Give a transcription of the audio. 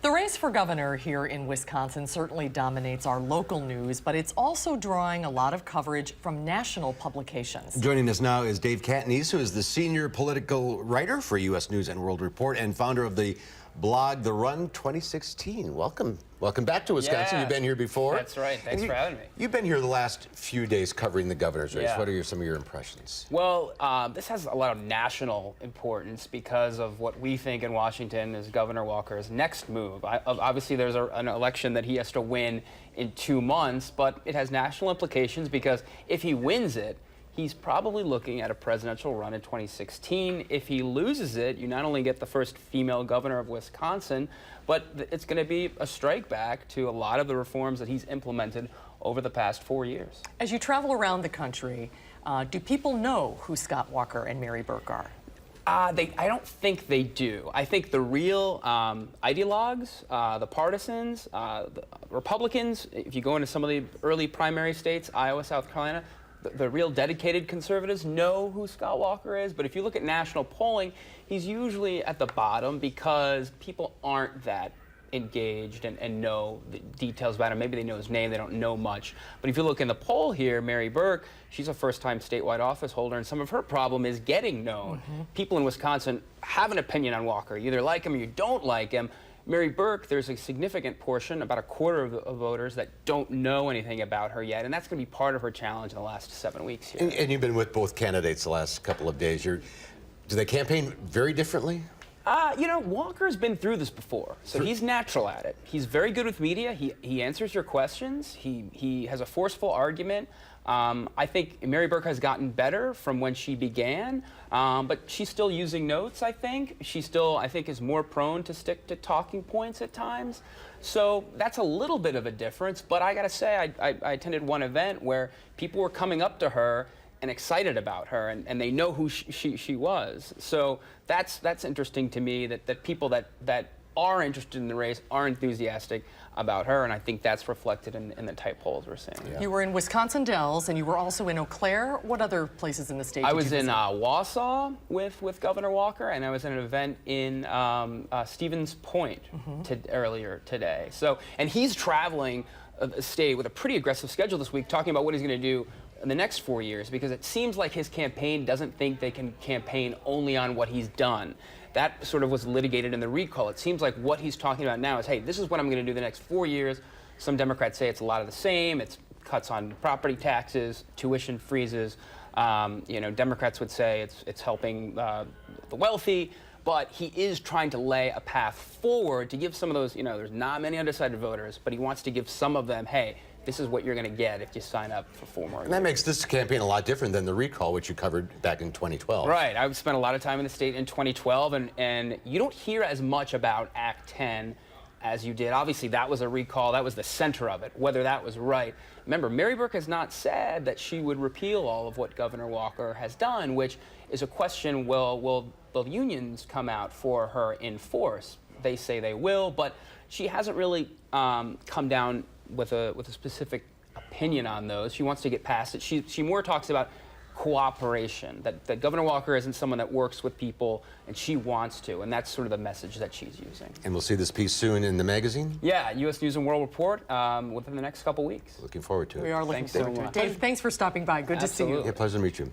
The race for governor here in Wisconsin certainly dominates our local news, but it's also drawing a lot of coverage from national publications. Joining us now is Dave Catanese, who is the senior political writer for U.S. News and World Report and founder of the blog The Run 2016. Welcome back to Wisconsin. Yeah, You've been here before. That's right. Thanks for having me. You've been here the last few days covering the governor's race. Yeah. What are some of your impressions? Well, this has a lot of national importance because of what we think in Washington is Governor Walker's next move. Obviously, there's an election that he has to win in 2 months, but it has national implications because if he wins it, he's probably looking at a presidential run in 2016. If he loses it, you not only get the first female governor of Wisconsin, but it's going to be a strike back to a lot of the reforms that he's implemented over the past 4 years. As you travel around the country, do people know who Scott Walker and Mary Burke are? I don't think they do. I think the real ideologues, the partisans, the Republicans, if you go into some of the early primary states, Iowa, South Carolina, the real dedicated conservatives know who Scott Walker is, but if you look at national polling, he's usually at the bottom because people aren't that engaged and know the details about him. Maybe they know his name, they don't know much. But if you look in the poll here, Mary Burke, she's a first-time statewide office holder, and some of her problem is getting known. People in Wisconsin have an opinion on Walker. You either like him or you don't like him. Mary Burke, there's a significant portion, about a quarter of voters, that don't know anything about her yet, and that's going to be part of her challenge in the last 7 weeks here. And you've been with both candidates the last couple of days. Do they campaign very differently? You know, Walker's been through this before, so he's natural at it. He's very good with media. He answers your questions. He has a forceful argument. I think Mary Burke has gotten better from when she began, but she's still using notes, I think. She still, I think, is more prone to stick to talking points at times. So that's a little bit of a difference, but I gotta say, I attended one event where people were coming up to her and excited about her, and they know who she was. So that's interesting to me, that people that are interested in the race are enthusiastic about her, and I think that's reflected in the type polls we're seeing. Yeah. You were in Wisconsin Dells, and you were also in Eau Claire. What other places in the state did you visit? I was in Wausau with Governor Walker, and I was at an event in Stevens Point earlier today. So, and he's traveling the state with a pretty aggressive schedule this week, talking about what he's going to do in the next 4 years, because it seems like his campaign doesn't think they can campaign only on what he's done. That sort of was litigated in the recall. It seems like what he's talking about now is, hey, this is what I'm going to do the next 4 years. Some Democrats say it's a lot of the same. It's cuts on property taxes, tuition freezes. You know, Democrats would say it's helping the wealthy. But he is trying to lay a path forward to give some of those, you know, there's not many undecided voters, but he wants to give some of them, hey, this is what you're going to get if you sign up for 4 more years. And that makes this campaign a lot different than the recall, which you covered back in 2012. Right. I've spent a lot of time in the state in 2012, and you don't hear as much about Act 10 as you did. Obviously, that was a recall. That was the center of it, whether that was right. Remember, Mary Burke has not said that she would repeal all of what Governor Walker has done, which is a question, will the unions come out for her in force? They say they will, but she hasn't really come down with a specific opinion on those. She wants to get past it. She more talks about cooperation, that Governor Walker isn't someone that works with people, and she wants to, and that's sort of the message that she's using. And we'll see this piece soon in the magazine? Yeah, U.S. News and World Report within the next couple weeks. Looking forward to it. We are looking Thanks so forward to it. much. Dave, thanks for stopping by. Good to see you. Yeah, pleasure to meet you.